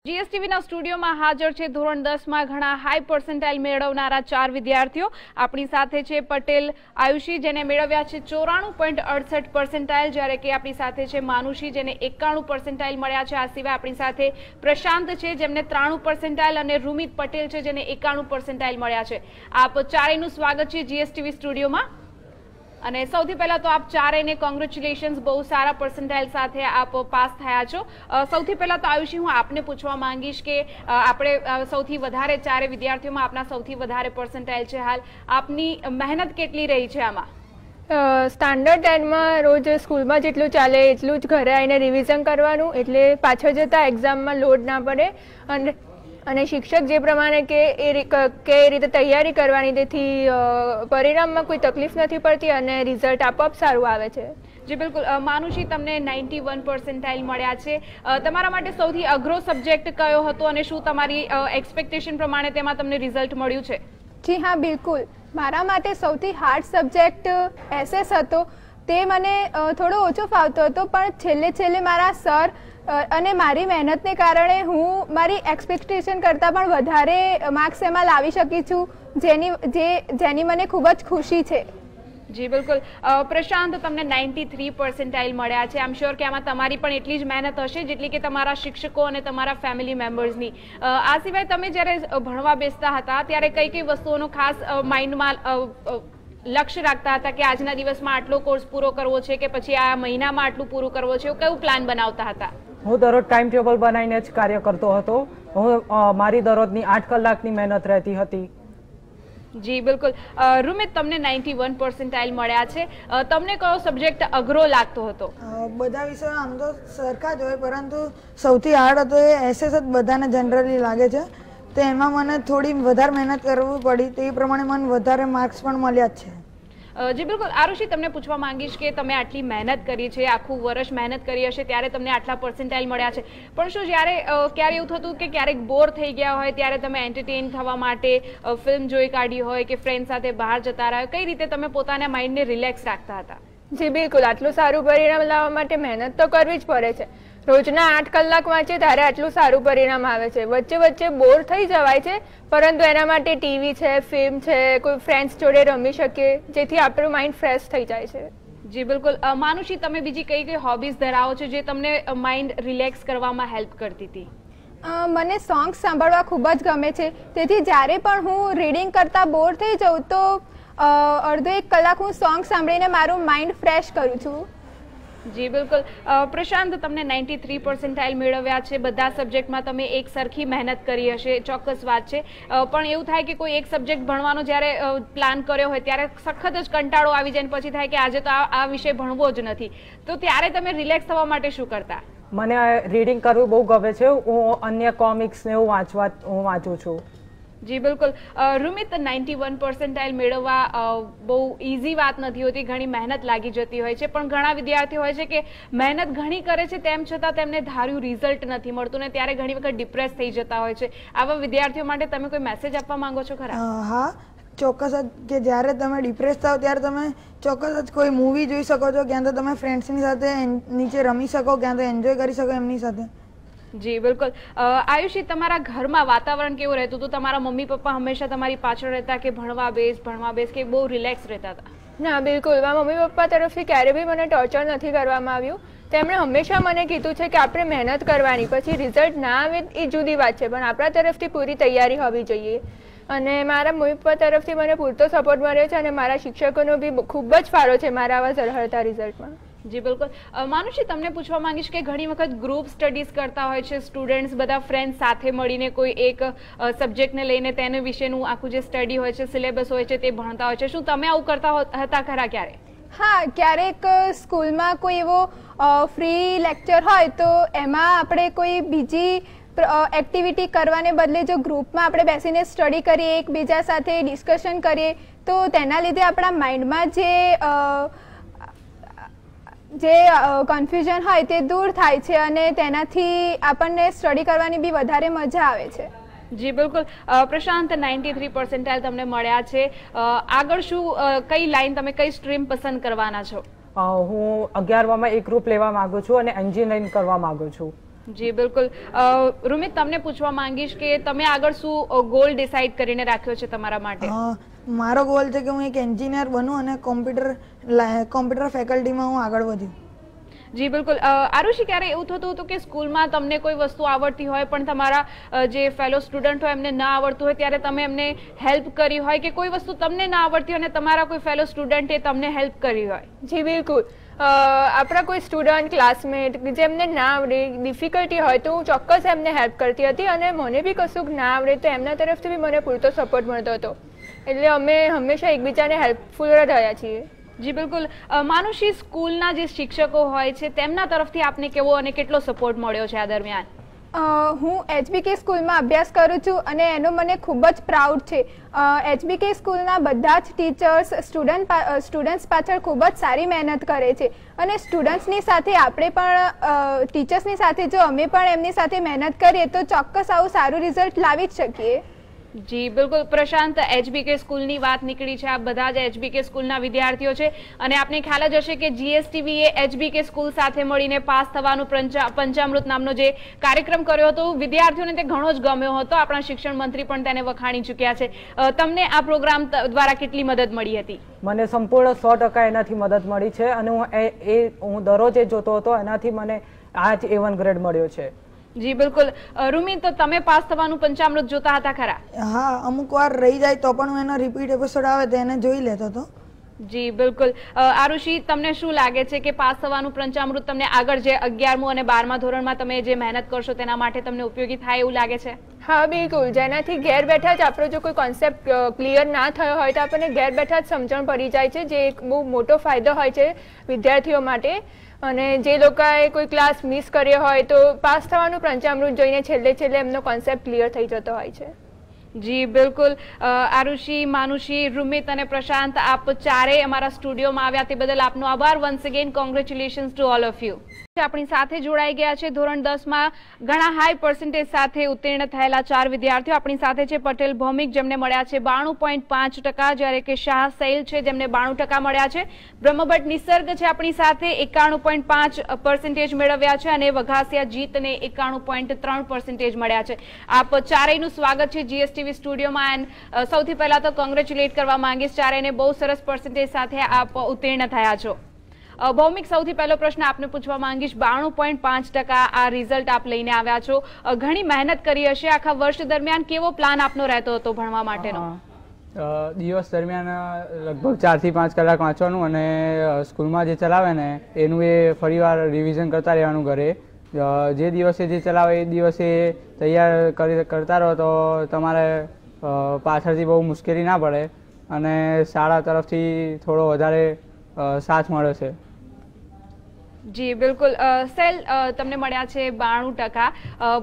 જીએસટીવીના સ્ટુડિયોમાં હાજર છે ધોરણ 10માં ઘણા હાઈ પર્સન્ટાઇલ મેળવનારા 4 વિદ્યાર્થીઓ આપણી સાથે છે પટેલ આયુષી જેને મેળવ્યા છે 94.68 પર્સન્ટાઇલ જ્યારે કે આપણી સાથે છે માનુષી જેને 91 પર્સન્ટાઇલ મળ્યા છે। આ સિવાય આપણી સાથે પ્રશાંત છે જેમને 93 પર્સન્ટાઇલ અને રૂમિત પટેલ છે જેને 91 પર્સન્ટાઇલ મળ્યા છે। આપ ચારેયનું સ્વાગત છે જીએસટીવી સ્ટુડિયોમાં। અને સૌથી પહેલા તો આપ ચારેયને કોંગ્રેચ્યુલેશન્સ, બહુ સારા પર્સન્ટાઇલ સાથે આપ પાસ થયા છો। સૌથી પહેલા તો આયુષી હું આપને પૂછવા માંગીશ કે આપણે સૌથી વધારે ચારે વિદ્યાર્થીઓમાં આપના સૌથી વધારે પર્સન્ટાઇલ છે, હાલ આપની મહેનત કેટલી રહી છે આમાં? સ્ટાન્ડર્ડ 10માં રોજ સ્કૂલમાં જેટલું ચાલે એટલું જ ઘરે આવીને રિવિઝન કરવાનું, એટલે પાછળ જતાં એક્ઝામમાં લોડ ના પડે અને શિક્ષક જે પ્રમાણે કે એ રીતે તૈયારી કરવાની, તેથી પરિણામમાં કોઈ તકલીફ નથી પડતી અને રિઝલ્ટ આપોઆપ સારું આવે છે। જી બિલકુલ। માનુષી, તમને 91 પર્સન્ટાઇલ મળ્યા છે, તમારા માટે સૌથી અઘરો સબ્જેક્ટ કયો હતો અને શું તમારી એક્સપેક્ટેશન પ્રમાણે તેમાં તમને રિઝલ્ટ મળ્યું છે? જી હા, બિલકુલ। મારા માટે સૌથી હાર્ડ સબ્જેક્ટ એસએસ હતો। તે મને થોડો ઓછો ફાવતો હતો, પણ છેલ્લે મારા સર અને મારી મહેનતને કારણે હું મારી એક્સપેક્ટેશન કરતાં પણ વધારે માર્ક્સ એમાં લાવી શકી છું, જેની મને ખૂબ જ ખુશી છે। જી બિલકુલ। પ્રશાંત, તમને 93 પર્સન્ટાઇલ મળ્યા છે। આમ શ્યોર કે આમાં તમારી પણ એટલી જ મહેનત હશે જેટલી કે તમારા શિક્ષકો અને તમારા ફેમિલી મેમ્બર્સની। આ સિવાય તમે જ્યારે ભણવા બેસતા હતા ત્યારે કઈ કઈ વસ્તુઓનો ખાસ માઇન્ડમાં લક્ષ્ય રાખતા હતા કે આજના દિવસમાં આટલો કોર્સ પૂરો કરવો છે કે પછી આ મહિનામાં આટલું પૂરું કરવો છે, કયું પ્લાન બનાવતા હતા? હું દરરોજ ટાઈમ ટેબલ બનાવીને જ કાર્ય કરતો હતો। હું મારી દરરોજની 8 કલાકની મહેનત રહેતી હતી। જી બિલકુલ। રૂમિત, તમને 91 પર્સન્ટાઇલ મળ્યા છે, તમને કયો સબ્જેક્ટ અઘરો લાગતો હતો? બધા વિષયો આમ તો સરખા જ હોય, પરંતુ સૌથી હાર્ડ હતો એ એસએસ જ બધાને જનરલી લાગે છે, તો એમાં મને થોડી વધારે મહેનત કરવી પડી, તે પ્રમાણે મને વધારે માર્ક્સ પણ મળ્યા જ છે। જી બિલકુલ। આરુષિ, તમને પૂછવા માંગીશ કે તમે આટલી મહેનત કરી છે, આખું વર્ષ મહેનત કરી હશે ત્યારે તમને આટલા પર્સન્ટાઇલ મળ્યા છે, પણ શું જ્યારે ક્યારે એવું થતું કે ક્યારેક બોર થઈ ગયા હોય ત્યારે તમે એન્ટરટેન થવા માટે ફિલ્મ જોઈ કાઢી હોય કે ફ્રેન્ડ સાથે બહાર જતા રહ્યા, કઈ રીતે તમે પોતાના માઇન્ડને રિલેક્સ રાખતા હતા? જી બિલકુલ। આટલું સારું પરિણામ લાવવા માટે મહેનત તો કરવી જ પડે છે। રોજના 8 કલાક વાંચે ત્યારે આટલું સારું પરિણામ આવે છે। વચ્ચે બોર થઈ જવાય છે, પરંતુ એના માટે ટીવી છે, ફિલ્મ છે, કોઈ ફ્રેન્ડ્સ જોડે રમી શકીએ, જેથી આપણું માઇન્ડ ફ્રેશ થઈ જાય છે। જી બિલકુલ। માનુષી, તમે બીજી કઈ હોબીઝ ધરાવો છો જે તમને માઇન્ડ રિલેક્સ કરવામાં હેલ્પ કરતી હતી? મને સોંગ્સ સાંભળવા ખૂબ જ ગમે છે, તેથી જ્યારે પણ હું રીડિંગ કરતાં બોર થઈ જાઉં તો અડધો 1 કલાક હું સોંગ સાંભળીને મારું માઇન્ડ ફ્રેશ કરું છું। જી બિલકુલ। પ્રશાંત, તમને 93 પર્સન્ટાઇલ મેળવ્યા છે, બધા સબ્જેક્ટમાં તમે એક સરખી મહેનત કરી હશે, ચોક્કસ વાત છે, પણ એવું થાય કે કોઈ એક સબ્જેક્ટ ભણવાનો જ્યારે પ્લાન કર્યો હોય ત્યારે સખત જ કંટાળો આવી જાય, પછી થાય કે આજે તો આ વિષય ભણવો જ નથી, તો ત્યારે તમે રિલેક્સ થવા માટે શું કરતા? મને રીડિંગ કરવું બહુ ગમે છે। હું અન્ય કોમિક્સ ને એવું વાંચું છું। જી બિલકુલ। રૂમિત, 91 પર્સન્ટાઇલ મેળવવા બહુ ઇઝી વાત નથી હોતી, ઘણી મહેનત લાગી જતી હોય છે, પણ ઘણા વિદ્યાર્થીઓ હોય છે કે મહેનત ઘણી કરે છે તેમ છતાં તેમને ધાર્યું રિઝલ્ટ નથી મળતું ને ત્યારે ઘણી વખત ડિપ્રેસ થઈ જતા હોય છે। આવા વિદ્યાર્થીઓ માટે તમે કોઈ મેસેજ આપવા માંગો છો ખરા? હા, ચોક્કસ જ, કે જ્યારે તમે ડિપ્રેસ થાવ ત્યારે તમે ચોક્કસ જ કોઈ મૂવી જોઈ શકો છો, ક્યાં તો તમે ફ્રેન્ડ્સની સાથે નીચે રમી શકો, ક્યાં તો એન્જોય કરી શકો એમની સાથે। જી બિલકુલ। આયુષી, તમારા ઘરમાં વાતાવરણ કેવું રહેતું હતું? તમારા મમ્મી પપ્પા હંમેશા તમારી પાછળ રહેતા કે ભણવા બેસ, કે બહુ રિલેક્સ રહેતા હતા? ના, બિલકુલ। મારા મમ્મી પપ્પા તરફથી ક્યારે બી મને ટોર્ચર નથી કરવામાં આવ્યું। તેમણે હંમેશા મને કીધું છે કે આપણે મહેનત કરવાની, પછી રિઝલ્ટ ના આવે એ જુદી વાત છે, પણ આપણા તરફથી પૂરી તૈયારી હોવી જોઈએ। અને મારા મમ્મી પપ્પા તરફથી મને પૂરતો સપોર્ટ મળ્યો છે અને મારા શિક્ષકોનો બી ખૂબ જ ફાળો છે મારા આવા ઝળહળતા રિઝલ્ટમાં। જી બિલકુલ। માનુષી, તમને પૂછવા માંગીશ કે ઘણી વખત ગ્રુપ સ્ટડીઝ કરતા હોય છે સ્ટુડન્ટ્સ, બધા ફ્રેન્ડ્સ સાથે મળીને કોઈ એક સબ્જેક્ટને લઈને તેના વિશેનું આખું જે સ્ટડી હોય છે, સિલેબસ હોય છે તે ભણતા હોય છે, શું તમે આવું કરતા હતા ખરા ક્યારે? હા, ક્યારેક સ્કૂલમાં કોઈ એવો ફ્રી લેક્ચર હોય તો એમાં આપણે કોઈ બીજી એક્ટિવિટી કરવાને બદલે જો ગ્રુપમાં આપણે બેસીને સ્ટડી કરીએ, એકબીજા સાથે ડિસ્કશન કરીએ, તો તેના લીધે આપણા માઇન્ડમાં જે કન્ફ્યુઝન હોય તે દૂર થાય છે અને તેનાથી આપણને સ્ટડી કરવાની બી વધારે મજા આવે છે। જી બિલકુલ। પ્રશાંત, 93 પર્સન્ટાઇલ તમને મળ્યા છે, આગળ શું કઈ લાઈન, તમે કઈ સ્ટ્રીમ પસંદ કરવાના છો? હું 11માં એક ગ્રુપ લેવા માંગુ છું અને એન્જિનિયરિંગ કરવા માંગુ છું। જી બિલકુલ. રૂમિત, તમને પૂછવા માંગીશ કે તમે આગળ શું ગોલ ડિસાઈડ કરીને રાખ્યો છે તમારા માટે? મારો ગોલ છે કે હું એક એન્જિનિયર બનું અને કોમ્પ્યુટર ફેકલ્ટીમાં હું આગળ વધ્યું. જી બિલકુલ. આરુષી, ક્યારે એવું થતું હતું કે સ્કૂલમાં તમને કોઈ વસ્તુ આવડતી હોય પણ તમારા જે ફેલો સ્ટુડન્ટ હોય એમને ના આવડતું હોય ત્યારે તમે એમને હેલ્પ કરી હોય, કે કોઈ વસ્તુ તમને ના આવડતી હોય અને તમારા કોઈ ફેલો સ્ટુડન્ટે તમને હેલ્પ કરી હોય? જી બિલકુલ. આપણા કોઈ સ્ટુડન્ટ ક્લાસમેટ જેમને ના આવડે, ડિફિકલ્ટી હોય તો હું ચોક્કસ એમને હેલ્પ કરતી હતી અને મને બી કશુંક ના આવડે તો એમના તરફથી બી મને પૂરતો સપોર્ટ મળતો હતો. એટલે અમે હંમેશા એકબીજાને હેલ્પફુલ રહ્યા છીએ. જી બિલકુલ. માનુષી, સ્કૂલના જે શિક્ષકો હોય છે તેમના તરફથી આપને કેવો અને કેટલો સપોર્ટ મળ્યો છે આ દરમિયાન? હું HBK સ્કૂલમાં અભ્યાસ કરું છું અને એનો મને ખૂબ જ પ્રાઉડ છે. HBK સ્કૂલના બધા જ ટીચર્સ સ્ટુડન્ટ્સ પાછળ ખૂબ જ સારી મહેનત કરે છે અને સ્ટુડન્ટ્સની સાથે આપણે પણ ટીચર્સની સાથે જો અમે પણ એમની સાથે મહેનત કરીએ તો ચોક્કસ આવું સારું રિઝલ્ટ લાવી જ શકીએ. જી બિલકુલ. પ્રશાંત, HBK સ્કૂલની વાત નીકળી છે, આ બધા જ HBK સ્કૂલના વિદ્યાર્થીઓ છે અને આપને ખ્યાલ જ હશે કે GSTV એ HBK સ્કૂલ સાથે મળીને પાસ થવાનું પંચામૃત નામનો જે કાર્યક્રમ કર્યો હતો, વિદ્યાર્થીઓને તે ઘણો જ ગમ્યો હતો. આપણા શિક્ષણ મંત્રી પણ તેને વખાણી ચૂક્યા છે. તમને આ પ્રોગ્રામ દ્વારા કેટલી મદદ મળી હતી? મને સંપૂર્ણ 100% એનાથી મદદ મળી છે અને હું દરરોજ એ જોતો હતો, એનાથી મને આ જ A1 ગ્રેડ મળ્યો છે. જી બિલકુલ. રૂમિત, તમે પાસ થવાનું પંચામૃત જોતા હતા ખરા? હા, અમુક વાર રહી જાય તો પણ હું એનો રિપીટ એપિસોડ આવે તો એને જોઈ લેતો હતો. જી બિલકુલ. આરુષી, તમને શું લાગે છે કે પાસ થવાનું પંચામૃત તમને આગળ જે 11મું અને 12મા ધોરણમાં તમે જે મહેનત કરશો તેના માટે તમને ઉપયોગી થાય એવું લાગે છે? હા બિલકુલ. જેનાથી ઘેર બેઠા જ આપણો જો કોઈ કોન્સેપ્ટ ક્લિયર ના થયો હોય તો આપણને ઘેર બેઠા જ સમજણ પડી જાય છે, જે એક બહુ મોટો ફાયદો હોય છે વિદ્યાર્થીઓ માટે. અને જે લોકોએ કોઈ ક્લાસ મિસ કર્યો હોય તો પાસ થવાનું પંચામૃત જોઈને છેલ્લે એમનો કોન્સેપ્ટ ક્લિયર થઈ જતો હોય છે. જી બિલકુલ. આરુષી, માનુષી, રૂમિત અને પ્રશાંત, આપ ચારેય અમારા સ્ટુડિયોમાં આવ્યા તે બદલ આપનો આભાર. Once again congratulations to all of you. આપણી સાથે જોડાઈ ગયા છે ધોરણ 10માં ઘણા હાઈ પર્સન્ટેજ સાથે ઉત્તીર્ણ થયેલા 4 વિદ્યાર્થીઓ. આપણી સાથે છે પટેલ ભૌમિક, જેમને મળ્યા છે 92.5%, જ્યારે કે શાહ સૈલ છે જેમને 92% મળ્યા છે. બ્રહ્મભટ્ટ નિસર્ગ છે આપણી સાથે, 91.5% મેળવ્યા છે અને વઘાસિયા જીતને 91.3% મળ્યા છે. આપ ચારેયનું સ્વાગત છે GSTV સ્ટુડિયોમાં. એન્ડ સૌથી પહેલા તો કોંગ્રેચ્યુલેટ કરવા માંગીશ ચારેયને, બહુ સરસ પર્સન્ટેજ સાથે આપ ઉત્તીર્ણ થયા છો. ભૌમિક, સૌથી પહેલો પ્રશ્ન આપને પૂછવા માંગીશ, 92.5% આ રિઝલ્ટ આપ લઈને આવ્યા છો. ઘણી મહેનત કરી હશે. આખા વર્ષ દરમિયાન કેવો પ્લાન આપનો રહેતો હતો ભણવા માટેનો? દિવસ દરમિયાન લગભગ 4 થી 5 કલાક વાંચવાનું અને સ્કૂલમાં જે ચલાવે ને એનું એ ફરીવાર રિવિઝન કરતા રહેવાનું ઘરે. જે દિવસે જે ચલાવે એ દિવસે તૈયાર કરતા રહો તો તમારે પાછળથી બહુ મુશ્કેલી ના પડે અને શાળા તરફથી થોડો વધારે સાથ મળે છે. જી બિલકુલ. સેલ, તમને મળ્યા છે 92%.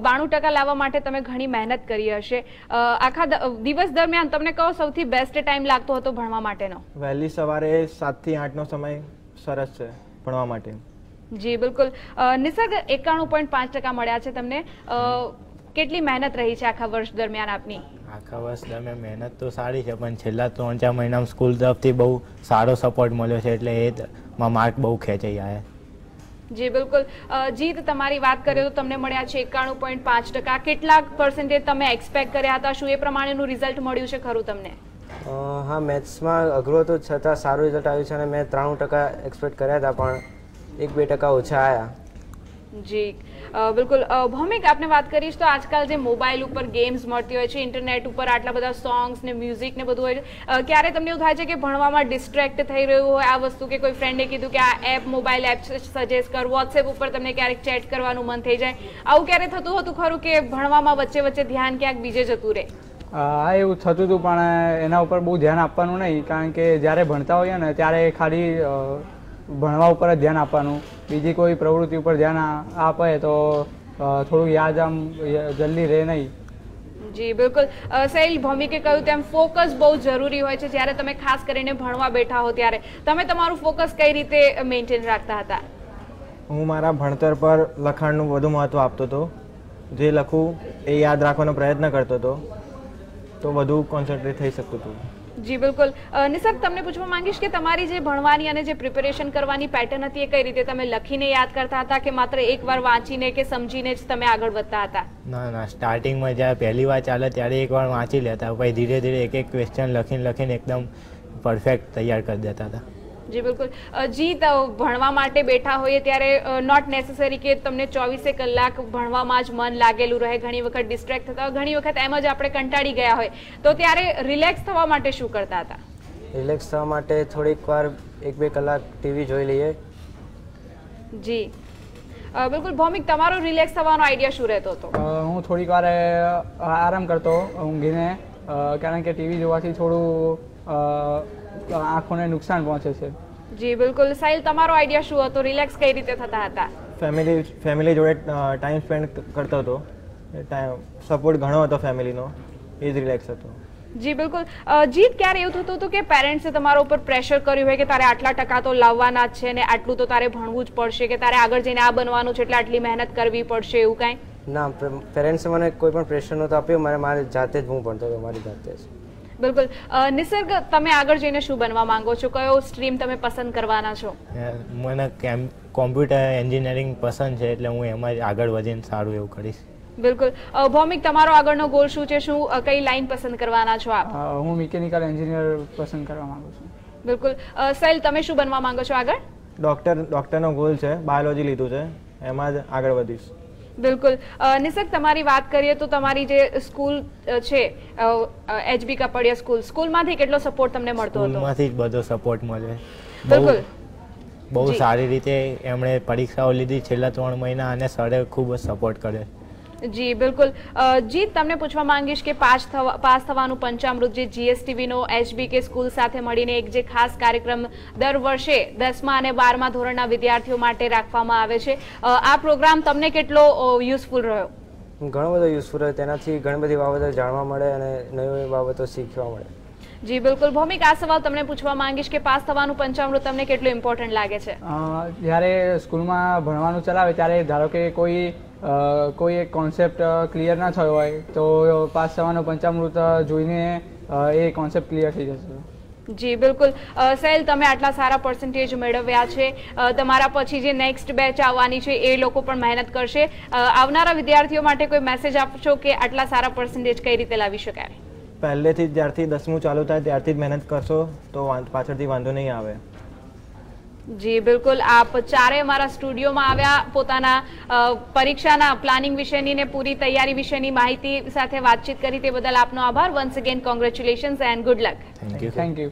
92% લાવવા માટે તમે ઘણી મહેનત કરી હશે. આખા દિવસ દરમિયાન તમને કયો સૌથી બેસ્ટ ટાઈમ લાગતો હતો ભણવા માટેનો? વહેલી સવારે 7 થી 8નો સમય સરસ છે ભણવા માટે. જી બિલકુલ. નિસર્ગ, 91.5% મળ્યા છે તમને. કેટલી મહેનત રહી છે આખા વર્ષ દરમિયાન આપની? આખા વર્ષ દરમિયાન મહેનત તો સારી છે પણ છેલ્લા 3-4 મહિનામાં સ્કૂલ તરફથી બહુ સારો સપોર્ટ મળ્યો છે એટલે એમાં માર્ક બહુ ખેંચાઈ આવ્યા. જી બિલકુલ. જીત, તમારી વાત કરીએ તો તમને મળ્યા છે 91.5%. કેટલા પર્સન્ટેજ તમે એક્સપેક્ટ કર્યા હતા? શું એ પ્રમાણેનું રિઝલ્ટ મળ્યું છે ખરું તમને? હા, મેથ્સમાં અઘરું હતું છતાં સારું રિઝલ્ટ આવ્યું છે અને મેં 93% એક્સપેક્ટ કર્યા હતા પણ 1-2% ઓછા આવ્યા. જી બિલકુલ. ભૌમિક, આપને વાત કરીશ તો આજકાલ જે મોબાઈલ ઉપર ગેમ્સ મળતી હોય છે, ઇન્ટરનેટ ઉપર આટલા બધા સોંગ્સ ને મ્યુઝિક ને બધું હોય છે, ક્યારે તમને એવું થાય છે કે ભણવામાં ડિસ્ટ્રેક્ટ થઈ રહ્યું હોય આ વસ્તુ, કે કોઈ ફ્રેન્ડે કીધું કે આ એપ, મોબાઈલ એપ સજેસ્ટ કર, વોટ્સએપ ઉપર તમને ક્યારેક ચેટ કરવાનું મન થઈ જાય, આવું ક્યારે થતું હતું ખરું કે ભણવામાં વચ્ચે ધ્યાન ક્યાંક બીજે જતું રહે? હા, એવું થતું હતું પણ એના ઉપર બહુ ધ્યાન આપવાનું નહીં, કારણ કે જ્યારે ભણતા હોઈએ ને ત્યારે ખાલી ભણવા ઉપર જ ધ્યાન આપવાનું, બીજી કોઈ પ્રવૃત્તિ ઉપર ધ્યાન આપે તો થોડું યાદ આમ જલ્દી રહે નહીં. જી બિલકુલ. સહેલ, ભૌમિકે કહ્યું તેમ ફોકસ બહુ જરૂરી હોય છે. જ્યારે તમે ખાસ કરીને ભણવા બેઠા હો ત્યારે તમે તમારું ફોકસ કઈ રીતે મેન્ટેન રાખતા હતા? હું મારા ભણતર પર લખાણનું વધુ મહત્ત્વ આપતો હતો. જે લખું એ યાદ રાખવાનો પ્રયત્ન કરતો હતો તો વધુ કોન્સન્ટ્રેટ થઈ શકતું હતું. જી બિલકુલ. નિસર્ગ, તમને પૂછવા માંગીશ કે તમારી જે ભણવાની અને જે પ્રિપેરેશન કરવાની પેટર્ન હતી એ કઈ રીતે તમે લખીને યાદ કરતા હતા કે માત્ર એકવાર વાંચીને કે સમજીને જ તમે આગળ વધતા હતા? ના, સ્ટાર્ટિંગમાં જ્યારે પહેલી વાર ચાલે ત્યારે એકવાર વાંચી લેતા, પછી ધીરે ધીરે એક એક ક્વેશ્ચન લખીને એકદમ પરફેક્ટ તૈયાર કરી દેતા હતા. જી બિલકુલ. જી, ભણવા માટે બેઠા હોઈએ ત્યારે નોટ નેસેસરી કે તમને 24 કલાક ભણવામાં જ મન લાગેલું રહે, ઘણી વખત ડિસ્ટ્રેક્ટ થતા, ઘણી વખત એમ જ આપણે કંટાળી ગયા હોય, તો ત્યારે રિલેક્સ થવા માટે શું કરતા હતા? રિલેક્સ થવા માટે થોડીક વાર 1-2 કલાક ટીવી જોઈ લઈએ. જી બિલકુલ. ભૌમિક, તમારો રિલેક્સ થવાનો આઈડિયા શું રહેતો હતો? હું થોડીક વાર આરામ કરતો ઊંઘીને, કારણ કે ટીવી જોવાથી થોડું આંખોને નુકસાન પહોંચે છે. જી બિલકુલ. સાહિલ, તમારો આઈડિયા શું હતો? રિલેક્સ કઈ રીતે થતા હતા? ફેમિલી જોડે ટાઈમ સ્પેન્ડ કરતો હતો, સપોર્ટ ઘણો હતો ફેમિલીનો, એ જ રિલેક્સ હતો. જી બિલકુલ. જીત, ક્યારે એવું થતું હતું કે પેરેન્ટ્સે તમારા ઉપર પ્રેશર કર્યું હોય કે તારે આટલા ટકા તો લાવવાના જ છે ને આટલું તો તારે ભણવું જ પડશે, કે તારે આગળ જઈને આ બનવાનું છે એટલે આટલી મહેનત કરવી પડશે, એવું કાંઈ? ના, પેરેન્ટ્સે મને કોઈ પણ પ્રેશર નહોતું આપ્યું, મારી જાતે જ હું ભણતો હતો, મારી જાતે જ. બિલકુલ. નિસર્ગ, તમે આગળ જઈને શું બનવા માંગો છો? કયો સ્ટ્રીમ તમે પસંદ કરવાના છો? મને કોમ્પ્યુટર એન્જિનિયરિંગ પસંદ છે એટલે હું એમાં જ આગળ વધીને સારું એવું કરીશ. બિલકુલ. ભૌમિક, તમારો આગળનો ગોલ શું છે? શું કઈ લાઈન પસંદ કરવાના છો આપ? હું મિકેનિકલ એન્જિનિયર પસંદ કરવા માંગુ છું. બિલકુલ. સાહિલ, તમે શું બનવા માંગો છો આગળ? ડૉક્ટરનો ગોલ છે, બાયોલોજી લીધું છે, એમાં જ આગળ વધીશ. બિલકુલ. નિસર્ગ, તમારી વાત કરીએ તો તમારી જે સ્કૂલ છે HB કાપડિયા સ્કૂલમાંથી કેટલો સપોર્ટ તમને મળતો હતો? સ્કૂલમાંથી જ બધો સપોર્ટ મળે. બિલકુલ. બહુ સારી રીતે એમણે પરીક્ષાઓ લીધી છેલ્લા 3 મહિના અને સરે ખૂબ જ સપોર્ટ કરે. જી બિલકુલ. જીત, તમને પૂછવા માંગીશ કે પાસ થવાનું પંચામૃત જે GSTV નો HBK સ્કૂલ સાથે મળીને એક જે ખાસ કાર્યક્રમ દર વર્ષે 10મા અને 12મા ધોરણના વિદ્યાર્થીઓ માટે રાખવામાં આવે છે, આ પ્રોગ્રામ તમને કેટલો યુઝફુલ રહ્યો? ઘણો બધો યુઝફુલ રહ્યો, તેનાથી ઘણી બધી બાબતો જાણવા મળે અને નવી બાબતો શીખવા મળે. જી બિલકુલ. ભૌમિક, આ સવાલ તમને પૂછવા માંગીશ કે પાસ થવાનું પંચામૃત તમને કેટલું ઇમ્પોર્ટન્ટ લાગે છે? જ્યારે સ્કૂલમાં ભણવાનું ચલાવે ત્યારે ધારો કે કોઈ એક કોન્સેપ્ટ ક્લિયર ના થયો હોય તો પાસ થવાનું પંચામૃત જોઈને એ કોન્સેપ્ટ ક્લિયર થઈ જશે. જી બિલકુલ. સાહિલ, તમે આટલા સારા પર્સન્ટેજ મેળવ્યા છે, તમારા પછી જે નેક્સ્ટ બેચ આવવાની છે એ લોકો પણ મહેનત કરશે. આવનારા વિદ્યાર્થીઓ માટે કોઈ મેસેજ આપશો કે આટલા સારા પર્સન્ટેજ કઈ રીતે લાવી શકાય? પહેલેથી જ્યારથી 10મું ચાલુ થાય ત્યારથી જ મહેનત કરશો તો પાછળથી વાંધો નહીં આવે. જી બિલકુલ. આપ ચારે અમારા સ્ટુડિયોમાં આવ્યા, પોતાના પરીક્ષાના પ્લાનિંગ વિશેની ને પૂરી તૈયારી વિશેની માહિતી સાથે વાતચીત કરી તે બદલ આપનો આભાર. Once again congratulations and good luck. Thank you.